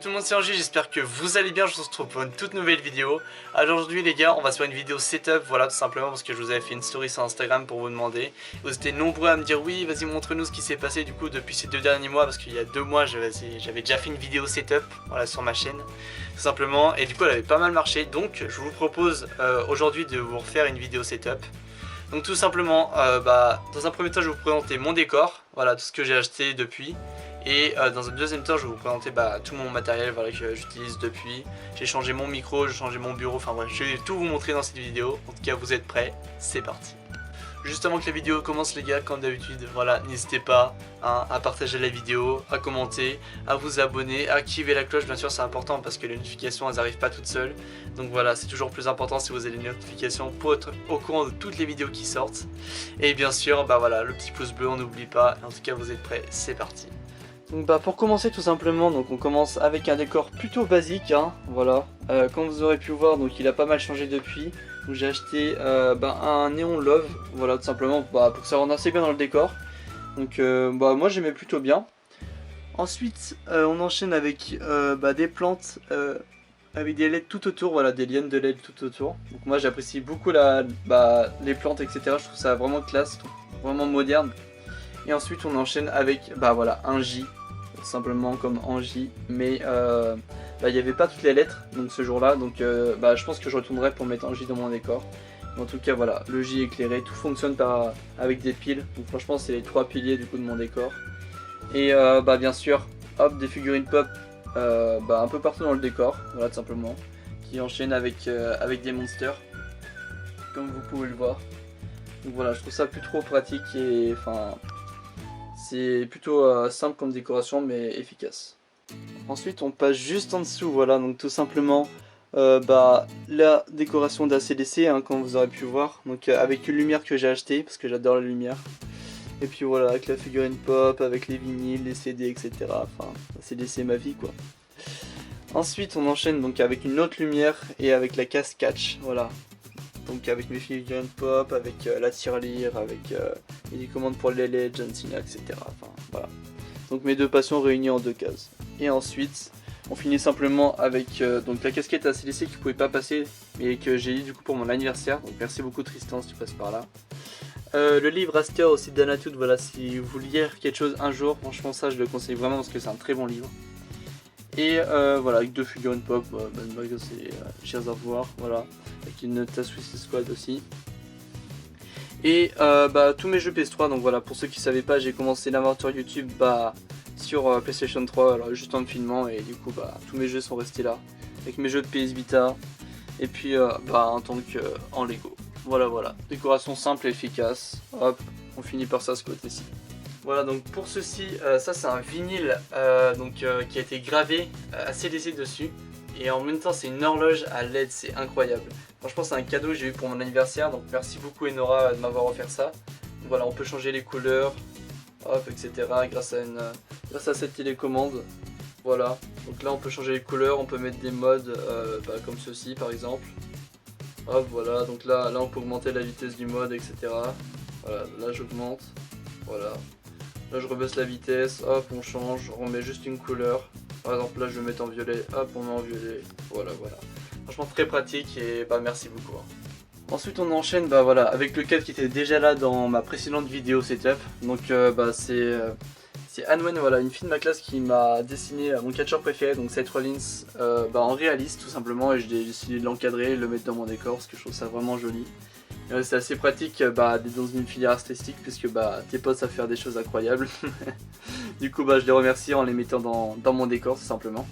tout le monde, c'est Angie, j'espère que vous allez bien, je vous retrouve pour une toute nouvelle vidéo. Alors aujourd'hui les gars, on va se faire une vidéo setup, voilà tout simplement parce que je vous avais fait une story sur Instagram pour vous demander. Vous étiez nombreux à me dire oui, vas-y montre-nous ce qui s'est passé du coup depuis ces 2 derniers mois, parce qu'il y a 2 mois j'avais déjà fait une vidéo setup, voilà, sur ma chaîne, tout simplement. Et du coup elle avait pas mal marché, donc je vous propose aujourd'hui de vous refaire une vidéo setup. Donc tout simplement, dans un premier temps je vais vous présenter mon décor, voilà tout ce que j'ai acheté depuis. Et dans un deuxième temps je vais vous présenter tout mon matériel, voilà, que j'utilise depuis. J'ai changé mon micro, j'ai changé mon bureau, enfin bref, je vais tout vous montrer dans cette vidéo. En tout cas vous êtes prêts, c'est parti. Juste avant que la vidéo commence les gars, comme d'habitude, voilà, n'hésitez pas à partager la vidéo, à commenter, à vous abonner, à activer la cloche, bien sûr c'est important parce que les notifications elles n'arrivent pas toutes seules. Donc voilà, c'est toujours plus important si vous avez les notifications pour être au courant de toutes les vidéos qui sortent. Et bien sûr, voilà, le petit pouce bleu on n'oublie pas, en tout cas vous êtes prêts, c'est parti. Donc pour commencer tout simplement, donc on commence avec un décor plutôt basique, hein, voilà. Comme vous aurez pu voir, donc il a pas mal changé depuis. Donc j'ai acheté un néon love, voilà tout simplement pour que ça rende assez bien dans le décor. Donc moi j'aimais plutôt bien. Ensuite on enchaîne avec des plantes avec des LED tout autour, voilà, des lianes de LED tout autour. Donc moi j'apprécie beaucoup les plantes, etc. Je trouve ça vraiment classe, vraiment moderne. Et ensuite on enchaîne avec voilà, un J, tout simplement comme Angie, mais il n'y avait pas toutes les lettres donc ce jour là, donc je pense que je retournerai pour mettre Angie dans mon décor. Mais en tout cas voilà, le J éclairé, tout fonctionne avec des piles, donc franchement c'est les 3 piliers du coup de mon décor. Et bien sûr, hop, des figurines pop un peu partout dans le décor, voilà tout simplement, qui enchaînent avec des monsters, comme vous pouvez le voir. Donc voilà, je trouve ça plus trop pratique et enfin... c'est plutôt simple comme décoration mais efficace. Ensuite on passe juste en dessous, voilà, donc tout simplement la décoration d'ACDC, hein, comme vous aurez pu voir, donc avec une lumière que j'ai acheté parce que j'adore la lumière. Et puis voilà, avec la figurine pop, avec les vinyles, les CD, etc. Enfin, ACDC ma vie quoi. Ensuite on enchaîne donc avec une autre lumière et avec la casse catch, voilà. Donc avec mes figurines pop, avec la tirelire, avec les commandes pour les LED, John Cena, etc. Enfin voilà. Donc mes 2 passions réunies en 2 cases. Et ensuite, on finit simplement avec donc la casquette ACDC qui pouvait pas passer, mais que j'ai eu du coup pour mon anniversaire. Donc merci beaucoup Tristan si tu passes par là. Le livre Aster aussi d'Anatude, voilà, si vous lire quelque chose un jour, franchement ça je le conseille vraiment parce que c'est un très bon livre. Et voilà, avec 2 figurines pop, c'est Cheers of War, voilà, avec une note à Suicide Squad aussi. Et tous mes jeux PS3, donc voilà, pour ceux qui ne savaient pas, j'ai commencé l'aventure YouTube sur PlayStation 3, alors, juste en me filmant, et du coup tous mes jeux sont restés là, avec mes jeux de PS Vita, et puis en tant qu'en Lego. Voilà, décoration simple et efficace, hop, on finit par ça ce côté-ci. Voilà, donc pour ceci, ça c'est un vinyle qui a été gravé ACDC dessus. Et en même temps c'est une horloge à LED, c'est incroyable. Franchement c'est un cadeau que j'ai eu pour mon anniversaire, donc merci beaucoup Enora de m'avoir offert ça. Donc voilà, on peut changer les couleurs, hop, etc. grâce à cette télécommande. Voilà, donc là on peut changer les couleurs, on peut mettre des modes comme ceci par exemple. Hop, voilà, donc là on peut augmenter la vitesse du mode, etc. Voilà, là j'augmente, voilà. Là je rebaisse la vitesse, hop on change, on met juste une couleur. Par exemple là je vais mettre en violet, hop on met en violet, voilà. Franchement très pratique et merci beaucoup. Ensuite on enchaîne avec le cadre qui était déjà là dans ma précédente vidéo setup. Donc c'est Anwen, voilà, une fille de ma classe qui m'a dessiné mon catcheur préféré, donc Seth Rollins en réaliste tout simplement, et j'ai décidé de l'encadrer et de le mettre dans mon décor parce que je trouve ça vraiment joli. C'est assez pratique d'être dans une filière artistique puisque tes potes savent faire des choses incroyables. Du coup je les remercie en les mettant dans mon décor tout simplement.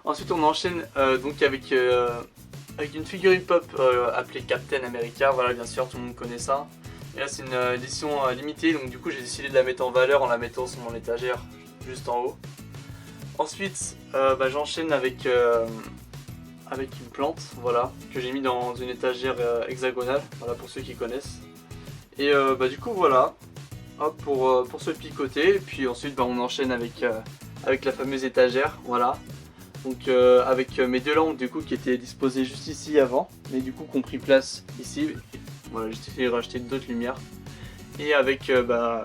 Ensuite on enchaîne donc avec une figurine pop appelée Captain America, voilà bien sûr tout le monde connaît ça. Et là c'est une édition limitée, donc du coup j'ai décidé de la mettre en valeur en la mettant sur mon étagère juste en haut. Ensuite j'enchaîne avec une plante, voilà, que j'ai mis dans une étagère hexagonale, voilà pour ceux qui connaissent. Et du coup voilà, hop pour se picoter, et puis ensuite on enchaîne avec la fameuse étagère, voilà. Donc avec mes 2 lampes du coup qui étaient disposées juste ici avant, mais du coup qui ont pris place ici. Voilà, j'ai essayé de rajouter d'autres lumières. Et avec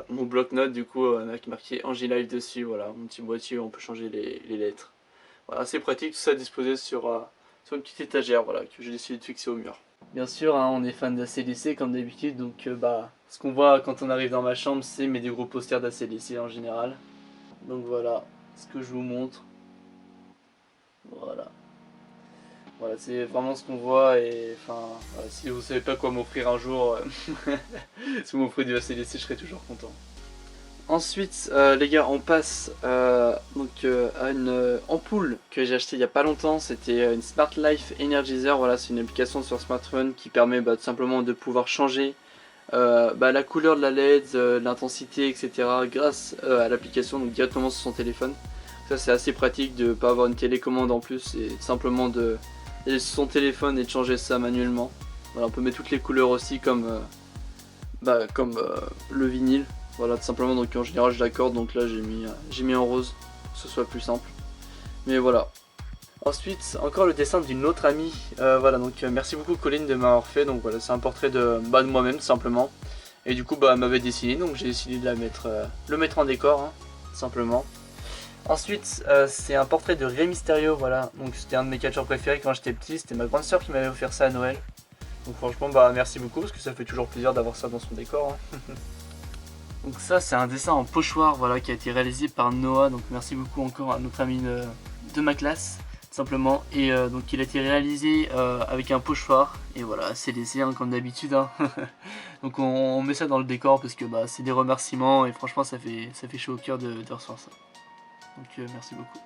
mon bloc-notes du coup avec marqué Angie Live dessus, voilà, mon petit boîtier où on peut changer les lettres. Voilà, c'est pratique, tout ça disposé sur une petite étagère, voilà, que j'ai décidé de fixer au mur. Bien sûr, hein, on est fan d'ACDC comme d'habitude, donc ce qu'on voit quand on arrive dans ma chambre, c'est des gros posters d'ACDC en général. Donc voilà, ce que je vous montre. Voilà. Voilà, c'est vraiment ce qu'on voit et enfin, voilà, si vous savez pas quoi m'offrir un jour, si vous m'offrez du ACDC, je serai toujours content. Ensuite, les gars, on passe à une ampoule que j'ai acheté il y a pas longtemps. C'était une Smart Life Energizer. Voilà, c'est une application sur smartphone qui permet tout simplement de pouvoir changer la couleur de la LED, l'intensité, etc. grâce à l'application, donc directement sur son téléphone. Ça, c'est assez pratique de ne pas avoir une télécommande en plus et simplement de aller sur son téléphone et de changer ça manuellement. Voilà, on peut mettre toutes les couleurs aussi comme le vinyle. Voilà, tout simplement, donc en général je l'accorde, donc là j'ai mis en rose pour que ce soit plus simple. Mais voilà. Ensuite, encore le dessin d'une autre amie. Voilà, donc merci beaucoup Colline de m'avoir fait. Donc voilà, c'est un portrait de moi-même tout simplement. Et du coup, elle m'avait dessiné, donc j'ai décidé de le mettre en décor, hein, tout simplement. Ensuite, c'est un portrait de Rey Mysterio, voilà. Donc c'était un de mes catcheurs préférés quand j'étais petit. C'était ma grande soeur qui m'avait offert ça à Noël. Donc franchement, merci beaucoup parce que ça fait toujours plaisir d'avoir ça dans son décor, hein. Donc ça c'est un dessin en pochoir, voilà, qui a été réalisé par Noah, donc merci beaucoup encore à notre ami de ma classe, tout simplement. Et donc il a été réalisé avec un pochoir, et voilà, c'est laissé hein, comme d'habitude, hein. Donc on met ça dans le décor parce que c'est des remerciements, et franchement ça fait chaud au cœur de recevoir ça. Donc merci beaucoup.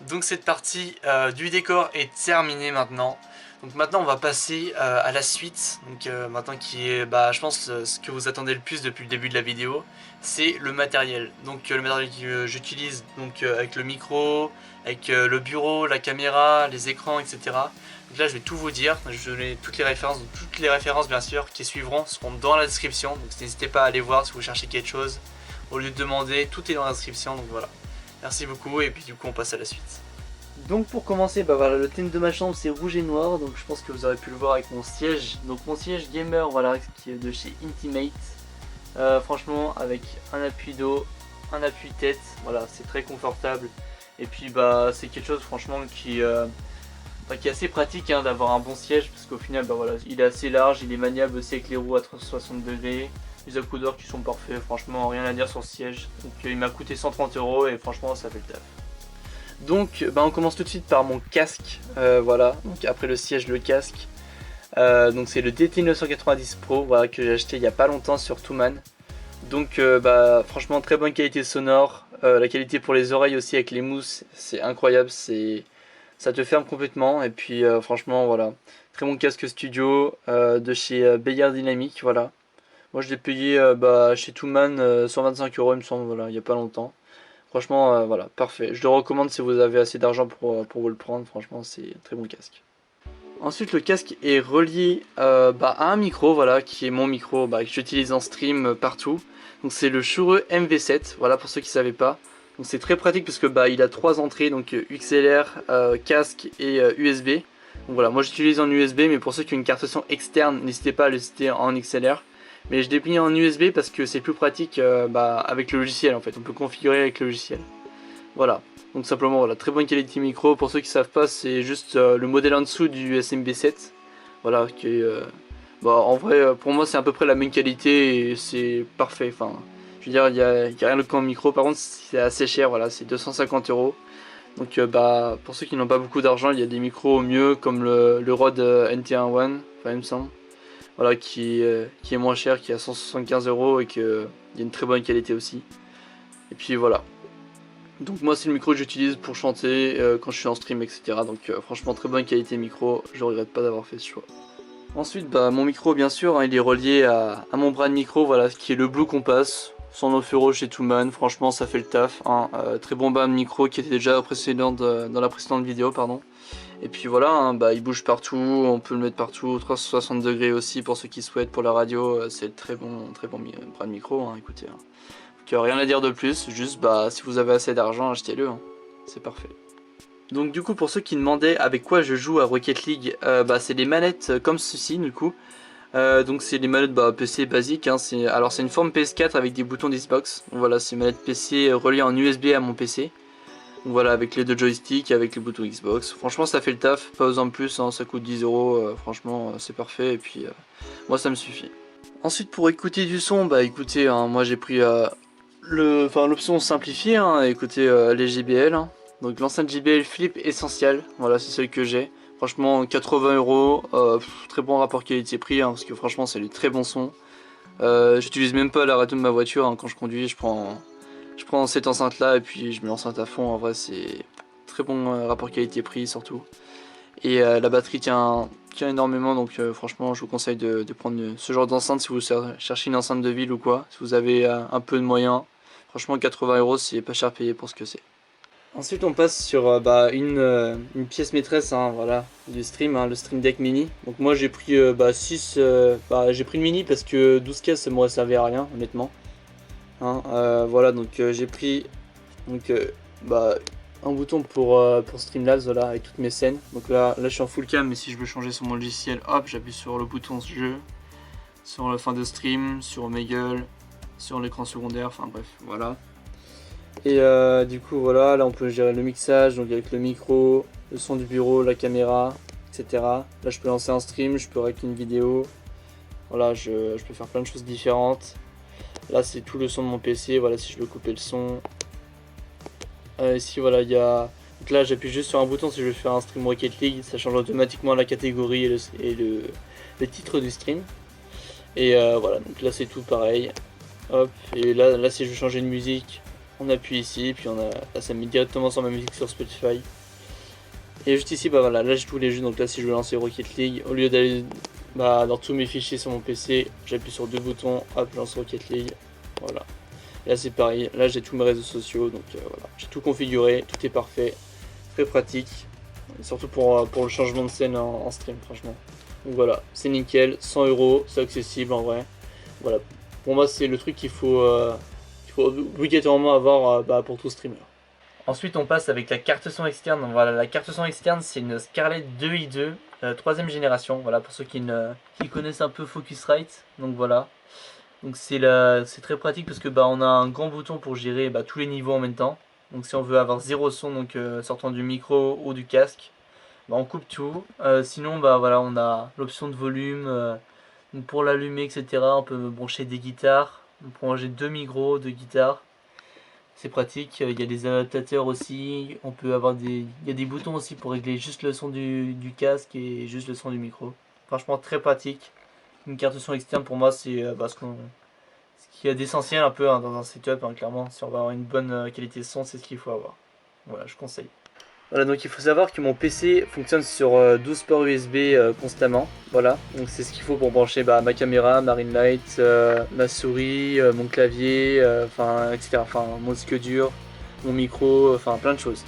Donc cette partie du décor est terminée maintenant. Donc maintenant on va passer à la suite, donc maintenant qui est je pense ce que vous attendez le plus depuis le début de la vidéo, c'est le matériel. Donc le matériel que j'utilise avec le micro, avec le bureau, la caméra, les écrans, etc. Donc là je vais tout vous dire, je vais donner toutes les références bien sûr qui suivront seront dans la description, donc n'hésitez pas à aller voir si vous cherchez quelque chose. Au lieu de demander, tout est dans la description, donc voilà. Merci beaucoup et puis du coup on passe à la suite. Donc pour commencer, voilà, le thème de ma chambre c'est rouge et noir, donc je pense que vous aurez pu le voir avec mon siège. Donc mon siège gamer, voilà, qui est de chez Intimate. Franchement avec un appui dos, un appui tête, voilà, c'est très confortable. Et puis c'est quelque chose franchement qui est assez pratique hein, d'avoir un bon siège, parce qu'au final voilà, il est assez large, il est maniable aussi avec les roues à 360 degrés. Les accoudeurs qui sont parfaits, franchement rien à dire sur ce siège. Donc il m'a coûté 130 € et franchement ça fait le taf. Donc on commence tout de suite par mon casque, voilà, donc après le siège, le casque. Donc c'est le DT990 Pro, voilà, que j'ai acheté il y a pas longtemps sur Thomann. Donc franchement très bonne qualité sonore, la qualité pour les oreilles aussi avec les mousses, c'est incroyable, ça te ferme complètement. Et puis franchement voilà, très bon casque studio de chez Beyer Dynamic, voilà. Moi je l'ai payé chez Thomann 125 € il me semble, voilà, il n'y a pas longtemps. Franchement, voilà, parfait. Je le recommande si vous avez assez d'argent pour vous le prendre. Franchement, c'est un très bon casque. Ensuite, le casque est relié à un micro, voilà, qui est mon micro que j'utilise en stream partout. Donc c'est le Shure MV7, voilà, pour ceux qui ne savaient pas. Donc c'est très pratique parce que il a 3 entrées, donc XLR, casque et USB. Donc voilà, moi j'utilise en USB, mais pour ceux qui ont une carte son externe, n'hésitez pas à le citer en XLR. Mais je l'ai mis en USB parce que c'est plus pratique avec le logiciel en fait, on peut configurer avec le logiciel. Voilà, donc simplement voilà, très bonne qualité micro. Pour ceux qui ne savent pas, c'est juste le modèle en dessous du SMB7. Voilà, qui est, en vrai pour moi c'est à peu près la même qualité et c'est parfait. Enfin, je veux dire, il n'y a rien d'autre qu'en micro, par contre c'est assez cher, voilà, c'est 250 €. Donc pour ceux qui n'ont pas beaucoup d'argent, il y a des micros mieux comme le Rode NT1 One, enfin il me semble. Voilà, qui est moins cher, qui est à 175 € et qui a une très bonne qualité aussi. Et puis voilà. Donc moi c'est le micro que j'utilise pour chanter quand je suis en stream, etc. Donc franchement très bonne qualité micro, je regrette pas d'avoir fait ce choix. Ensuite mon micro bien sûr, hein, il est relié à mon bras de micro, voilà, qui est le Blue Compass, 109 € chez Thomann, franchement ça fait le taf. Hein. Très bon bas de micro qui était déjà dans la précédente vidéo, pardon. Et puis voilà, hein, il bouge partout, on peut le mettre partout, 360 degrés aussi pour ceux qui souhaitent. Pour la radio, c'est le très bon bras de micro, hein, écoutez. Hein. Donc rien à dire de plus, juste si vous avez assez d'argent, achetez-le, hein. C'est parfait. Donc du coup pour ceux qui demandaient avec quoi je joue à Rocket League, c'est des manettes comme ceci du coup. Donc c'est les manettes PC basiques, hein. Alors c'est une forme PS4 avec des boutons d'Xbox. Donc voilà, c'est une manette PC reliée en USB à mon PC. Donc voilà, avec les deux joysticks, avec les boutons Xbox. Franchement ça fait le taf, pas besoin de plus, hein. Ça coûte 10 €, franchement c'est parfait et puis moi ça me suffit. Ensuite pour écouter du son, bah écoutez, hein, moi j'ai pris l'option simplifiée, hein, écoutez les JBL. Hein. Donc l'enceinte JBL Flip Essential, voilà c'est celle que j'ai. Franchement 80 €, très bon rapport qualité-prix, hein, parce que franchement c'est du très bon son. J'utilise même pas la radio de ma voiture, hein, quand je conduis, je prends cette enceinte là et puis je mets l'enceinte à fond. En vrai c'est très bon rapport qualité-prix surtout. Et la batterie tient énormément, donc franchement je vous conseille de prendre ce genre d'enceinte si vous cherchez une enceinte de ville ou quoi. Si vous avez un peu de moyens, franchement 80 € c'est pas cher payé pour ce que c'est. Ensuite on passe sur une pièce maîtresse, hein, voilà, du stream, hein, le Stream Deck Mini. Donc moi j'ai pris 6, j'ai pris une mini parce que 12 cases ça m'aurait servi à rien honnêtement. Hein, voilà donc j'ai pris donc, un bouton pour Streamlabs, voilà, avec toutes mes scènes. Donc là je suis en full cam, mais si je veux changer sur mon logiciel, hop, j'appuie sur le bouton jeu, sur la fin de stream, sur Omegle, sur l'écran secondaire, enfin bref, voilà. Et du coup voilà, là on peut gérer le mixage, donc avec le micro, le son du bureau, la caméra, etc. Là je peux lancer un stream, je peux régler une vidéo. Voilà, je peux faire plein de choses différentes. Là c'est tout le son de mon PC, voilà, si je veux couper le son. Ici voilà, il y a... Donc là j'appuie juste sur un bouton si je veux faire un stream Rocket League, ça change automatiquement la catégorie et le titre du stream. Et voilà, donc là c'est tout pareil. Hop, et là si je veux changer de musique, on appuie ici, puis là ça me met directement sur ma musique sur Spotify. Et juste ici, bah voilà, là j'ai tous les jeux, donc là si je veux lancer Rocket League, au lieu d'aller dans tous mes fichiers sur mon PC, j'appuie sur deux boutons, hop, je lance Rocket League, voilà. Et là c'est pareil, là j'ai tous mes réseaux sociaux, donc voilà, j'ai tout configuré, tout est parfait, très pratique, surtout pour le changement de scène en stream, franchement. Donc voilà, c'est nickel, 100 €, c'est accessible en vrai. Voilà, pour moi c'est le truc qu'il faut obligatoirement avoir pour tout streamer. Ensuite on passe avec la carte son externe. Donc voilà, la carte son externe c'est une Scarlett 2i2 troisième génération, voilà, pour ceux qui connaissent un peu Focusrite. Donc voilà, donc c'est très pratique parce que on a un grand bouton pour gérer tous les niveaux en même temps. Donc si on veut avoir zéro son, donc sortant du micro ou du casque, on coupe tout. Sinon voilà, on a l'option de volume, donc pour l'allumer, etc. On peut brancher des guitares, on peut brancher deux micros, deux guitares. C'est pratique. Il y a des adaptateurs aussi. On peut avoir il y a des boutons aussi pour régler juste le son du casque et juste le son du micro. Franchement très pratique. Une carte son externe pour moi c'est ce qu'il y a d'essentiel un peu, hein, dans un setup, hein, clairement. Si on va avoir une bonne qualité de son, c'est ce qu'il faut avoir. Voilà, je conseille. Voilà, donc il faut savoir que mon PC fonctionne sur 12 ports USB constamment. Voilà, donc c'est ce qu'il faut pour brancher ma caméra, ma ring light, ma souris, mon clavier, etc. Enfin, mon disque dur, mon micro, enfin plein de choses.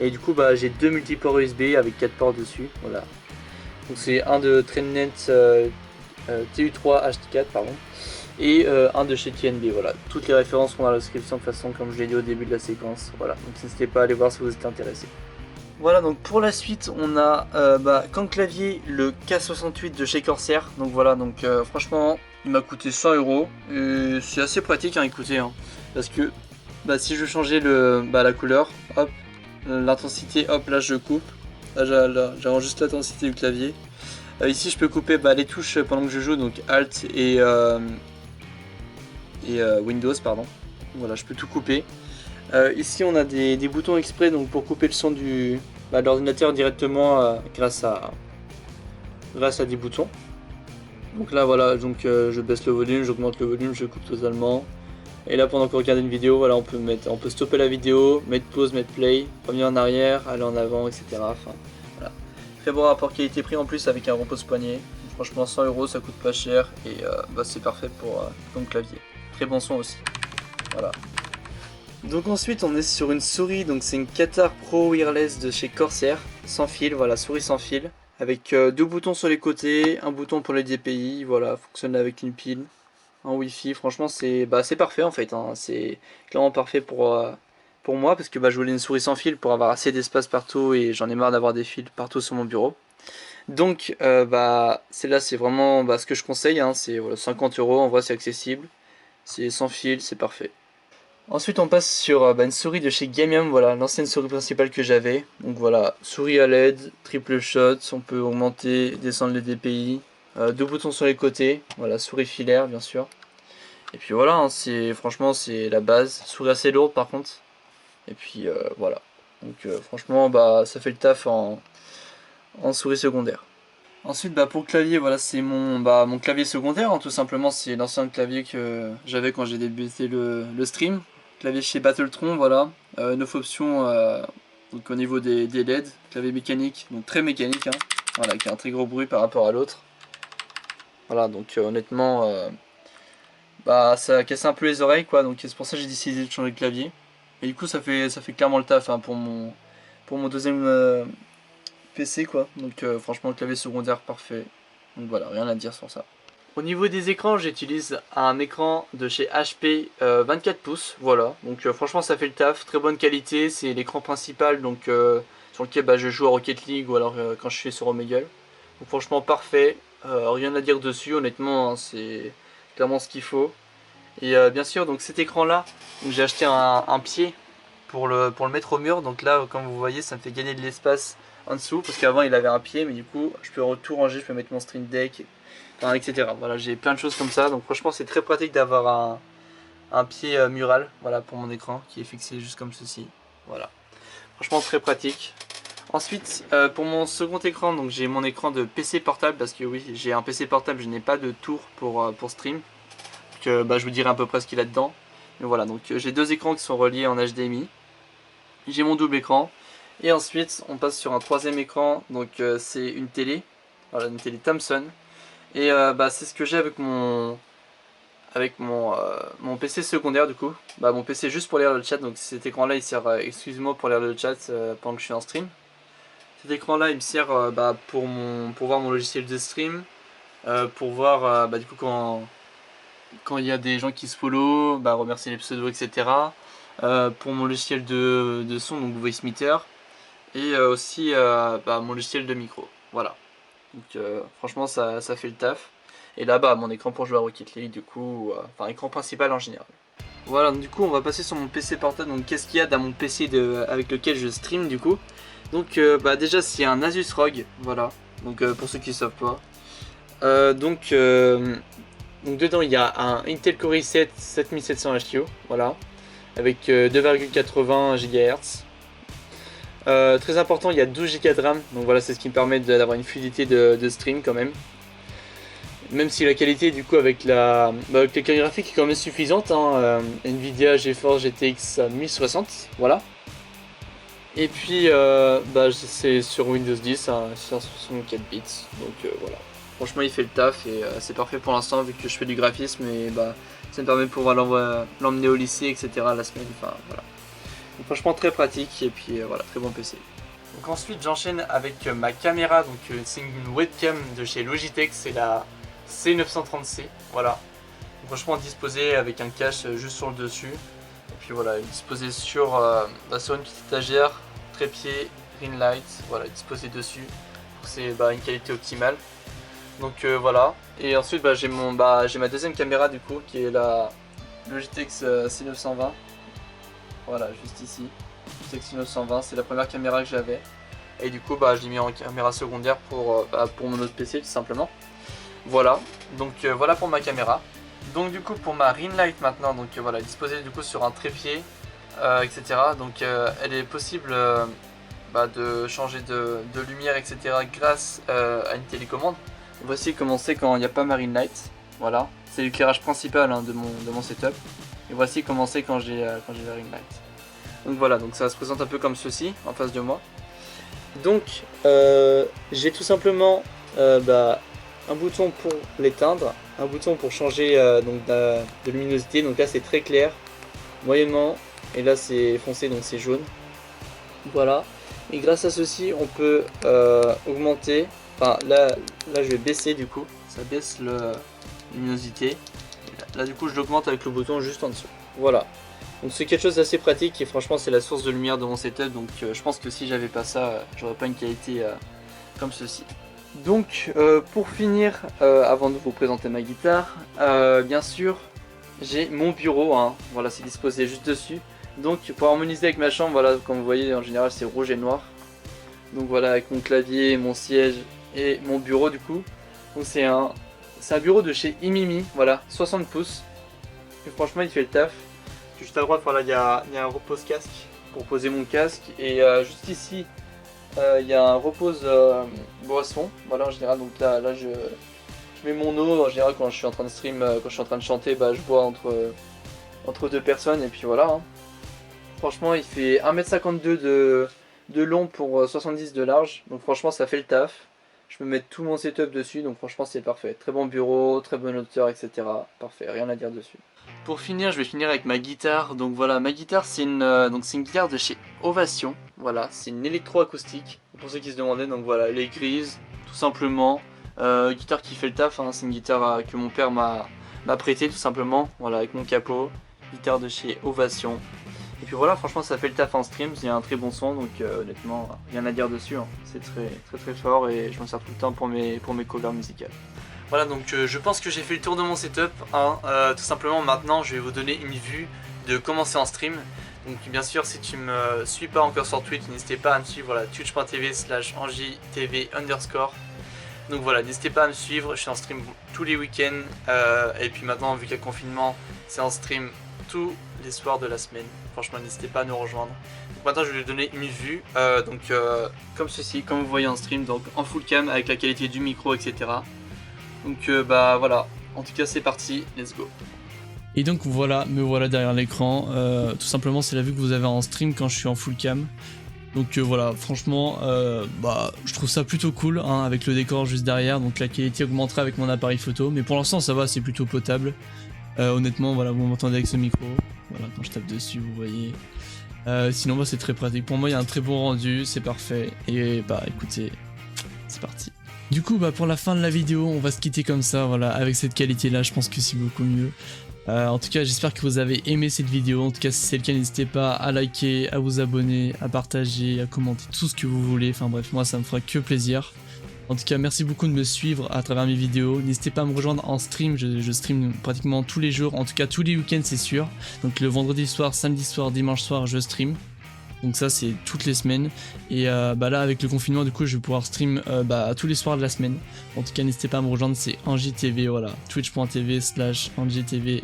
Et du coup, j'ai deux multiports USB avec 4 ports dessus. Voilà. Donc c'est un de Trendnet TU3 HT4, pardon. Et un de chez TNB, voilà. Toutes les références sont dans la description de toute façon, comme je l'ai dit au début de la séquence. Voilà, donc n'hésitez pas à aller voir si vous êtes intéressé. Voilà, donc pour la suite on a comme clavier le K68 de chez Corsair. Donc voilà, donc franchement il m'a coûté 100 €. Et c'est assez pratique, hein, écoutez, hein, parce que si je veux changer la couleur, hop, l'intensité, hop, là je coupe. Là j'arrange juste l'intensité du clavier. Ici je peux couper les touches pendant que je joue, donc Alt et Windows, pardon. Voilà, je peux tout couper. Ici on a des boutons exprès donc pour couper le son de l'ordinateur directement grâce à des boutons. Donc là voilà, donc je baisse le volume, j'augmente le volume, je coupe totalement. Et là pendant qu'on regarde une vidéo, voilà, on peut stopper la vidéo, mettre pause, mettre play, revenir en arrière, aller en avant, etc. Enfin, voilà. Très bon rapport qualité-prix en plus avec un repose-poignet. Franchement 100 € ça coûte pas cher et c'est parfait pour comme clavier. Très bon son aussi. Voilà. Donc ensuite on est sur une souris, donc c'est une Qatar Pro Wireless de chez Corsair, sans fil, voilà, souris sans fil, avec deux boutons sur les côtés, un bouton pour les DPI, voilà, fonctionne avec une pile, un Wi-Fi, franchement c'est parfait en fait, hein, c'est clairement parfait pour moi, parce que je voulais une souris sans fil pour avoir assez d'espace partout et j'en ai marre d'avoir des fils partout sur mon bureau. Donc c'est vraiment ce que je conseille, hein, c'est voilà, 50 €, en vrai c'est accessible, c'est sans fil, c'est parfait. Ensuite on passe sur une souris de chez Gamium, voilà, l'ancienne souris principale que j'avais. Donc voilà, souris à LED, triple shot, on peut augmenter, descendre les DPI, deux boutons sur les côtés, voilà, souris filaire bien sûr. Et puis voilà, hein, franchement c'est la base, souris assez lourde par contre. Et puis voilà, donc franchement ça fait le taf en souris secondaire. Ensuite pour le clavier, voilà, c'est mon clavier secondaire, hein, tout simplement c'est l'ancien clavier que j'avais quand j'ai débuté le stream. Clavier chez Battletron, voilà, 9 options donc au niveau des LED, clavier mécanique, donc très mécanique, hein, voilà, qui a un très gros bruit par rapport à l'autre. Voilà, donc honnêtement ça casse un peu les oreilles quoi, donc c'est pour ça que j'ai décidé de changer de clavier. Et du coup ça fait clairement le taf, hein, pour mon deuxième PC quoi, donc franchement le clavier secondaire parfait, donc voilà, rien à dire sur ça. Au niveau des écrans, j'utilise un écran de chez HP 24 pouces, voilà, donc franchement ça fait le taf, très bonne qualité, c'est l'écran principal donc sur lequel je joue à Rocket League ou alors quand je suis sur Omegle, donc franchement parfait, rien à dire dessus honnêtement, hein, c'est clairement ce qu'il faut. Et bien sûr donc cet écran là, j'ai acheté un pied pour le mettre au mur, donc là comme vous voyez ça me fait gagner de l'espace en dessous, parce qu'avant il avait un pied, mais du coup je peux tout ranger, je peux mettre mon stream deck, enfin, etc. Voilà, j'ai plein de choses comme ça, donc franchement c'est très pratique d'avoir un pied mural, voilà, pour mon écran qui est fixé juste comme ceci, voilà, franchement très pratique. Ensuite pour mon second écran, donc j'ai mon écran de PC portable, parce que oui j'ai un PC portable, je n'ai pas de tour pour stream, donc je vous dirai à peu près ce qu'il a dedans. Mais voilà, donc j'ai deux écrans qui sont reliés en HDMI, j'ai mon double écran, et ensuite on passe sur un troisième écran, donc c'est une télé, voilà, une télé Thomson, et c'est ce que j'ai avec mon PC secondaire du coup, mon PC juste pour lire le chat, donc cet écran là il sert exclusivement pour lire le chat pendant que je suis en stream. Cet écran là il me sert pour voir mon logiciel de stream, pour voir du coup quand il y a des gens qui se follow, remercier les pseudos, etc. Pour mon logiciel de son, donc Voicemeeter, et aussi mon logiciel de micro, voilà. Donc franchement ça fait le taf. Et là mon écran pour jouer à Rocket League, du coup, enfin écran principal en général. Voilà, donc du coup on va passer sur mon PC portable. Donc qu'est-ce qu'il y a dans mon PC avec lequel je stream du coup. Donc déjà c'est un Asus ROG, voilà, donc pour ceux qui ne savent pas. Donc dedans il y a un Intel Core i7 7700 HTO, voilà, avec 2,80 GHz. Très important, il y a 12 Go de RAM, donc voilà, c'est ce qui me permet d'avoir une fluidité de stream quand même. Même si la qualité du coup avec la carte graphique est quand même suffisante, hein, Nvidia GeForce GTX 1060, voilà. Et puis c'est sur Windows 10, hein, 164 bits, donc voilà. Franchement il fait le taf et c'est parfait pour l'instant vu que je fais du graphisme, et ça me permet de pouvoir l'emmener au lycée, etc. la semaine, enfin voilà. Donc, franchement très pratique, et puis voilà, très bon PC. Donc ensuite j'enchaîne avec ma caméra, donc c'est une webcam de chez Logitech, c'est la C930C, voilà. Donc, franchement disposée avec un cache juste sur le dessus, et puis voilà, disposée sur une petite étagère, trépied, ring light, voilà, disposée dessus, c'est une qualité optimale. Donc voilà, et ensuite j'ai ma deuxième caméra du coup, qui est la Logitech C920, voilà, juste ici. Logitech C920, c'est la première caméra que j'avais, et du coup je l'ai mis en caméra secondaire pour mon autre PC tout simplement. Voilà, donc voilà pour ma caméra. Donc du coup pour ma ring light maintenant, donc voilà, disposée du coup sur un trépied, etc. Donc elle est possible de changer de lumière, etc. grâce à une télécommande. Voici comment c'est quand il n'y a pas ma ring light. Voilà, c'est l'éclairage principal, hein, de mon setup. Et voici comment c'est quand j'ai la ring light. Donc voilà, donc ça se présente un peu comme ceci en face de moi. Donc j'ai tout simplement un bouton pour l'éteindre, un bouton pour changer de luminosité, donc là c'est très clair, moyennement, et là c'est foncé, donc c'est jaune. Voilà, et grâce à ceci on peut augmenter, enfin là je vais baisser, du coup ça baisse la luminosité, là du coup je l'augmente avec le bouton juste en dessous. Voilà, donc c'est quelque chose d'assez pratique, et franchement c'est la source de lumière de mon setup, donc je pense que si j'avais pas ça, j'aurais pas une qualité comme ceci. Donc pour finir, avant de vous présenter ma guitare, bien sûr j'ai mon bureau, hein. Voilà, c'est disposé juste dessus. Donc pour harmoniser avec ma chambre, voilà, comme vous voyez en général c'est rouge et noir. Donc voilà, avec mon clavier, mon siège et mon bureau du coup. Donc c'est un bureau de chez Imimi, voilà, 60 pouces. Et franchement il fait le taf. Juste à droite, voilà, il y a un repose-casque pour poser mon casque. Et juste ici, il y a un repose boisson, voilà en général. Donc là je mets mon eau en général quand je suis en train de stream, quand je suis en train de chanter, bah je bois entre deux personnes et puis voilà, hein. Franchement il fait 1m52 de long pour 70 de large, donc franchement ça fait le taf. Je peux mettre tout mon setup dessus, donc franchement c'est parfait. Très bon bureau, très bonne hauteur, etc. Parfait, rien à dire dessus. Pour finir, je vais finir avec ma guitare. Donc voilà, ma guitare c'est une guitare de chez Ovation. Voilà, c'est une électroacoustique. Pour ceux qui se demandaient, donc voilà, elle est grise, tout simplement. Guitare qui fait le taf, hein. C'est une guitare que mon père m'a prêté tout simplement. Voilà, avec mon capot. Guitare de chez Ovation. Et puis voilà, franchement ça fait le taf en stream, il y a un très bon son, donc honnêtement rien à dire dessus, hein. C'est très fort et je m'en sers tout le temps pour mes covers musicales. Voilà, donc je pense que j'ai fait le tour de mon setup, hein. Tout simplement maintenant je vais vous donner une vue de comment c'est en stream. Donc bien sûr si tu me suis pas encore sur Twitch, n'hésitez pas à me suivre, voilà, twitch.tv/anjitv_. Donc voilà, n'hésitez pas à me suivre, je suis en stream tous les week-ends, et puis maintenant vu qu'il y a le confinement, c'est en stream tous les soirs de la semaine. Franchement n'hésitez pas à nous rejoindre. Donc maintenant je vais vous donner une vue, comme ceci, comme vous voyez en stream, donc en full cam avec la qualité du micro, etc. Donc bah voilà, en tout cas c'est parti, let's go. Et donc voilà, me voilà derrière l'écran, tout simplement c'est la vue que vous avez en stream quand je suis en full cam. Donc voilà, franchement, je trouve ça plutôt cool, hein, avec le décor juste derrière, donc la qualité augmentera avec mon appareil photo, mais pour l'instant ça va, c'est plutôt potable. Honnêtement, voilà, vous m'entendez avec ce micro, voilà, quand je tape dessus, vous voyez. Sinon, bah, c'est très pratique. Pour moi, il y a un très bon rendu, c'est parfait. Et bah, écoutez, c'est parti. Du coup, bah, pour la fin de la vidéo, on va se quitter comme ça, voilà, avec cette qualité-là. Je pense que c'est beaucoup mieux. En tout cas, j'espère que vous avez aimé cette vidéo. En tout cas, si c'est le cas, n'hésitez pas à liker, à vous abonner, à partager, à commenter tout ce que vous voulez. Enfin bref, moi, ça me fera que plaisir. En tout cas, merci beaucoup de me suivre à travers mes vidéos. N'hésitez pas à me rejoindre en stream, je stream pratiquement tous les jours, en tout cas tous les week-ends c'est sûr. Donc le vendredi soir, samedi soir, dimanche soir, je stream. Donc ça c'est toutes les semaines. Et bah là avec le confinement du coup je vais pouvoir stream tous les soirs de la semaine. En tout cas n'hésitez pas à me rejoindre, c'est AnjiTV, voilà, twitch.tv/AnjiTV_.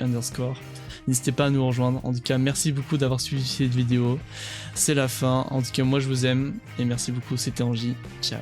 N'hésitez pas à nous rejoindre. En tout cas merci beaucoup d'avoir suivi cette vidéo. C'est la fin. En tout cas moi je vous aime et merci beaucoup, c'était Anji. Ciao.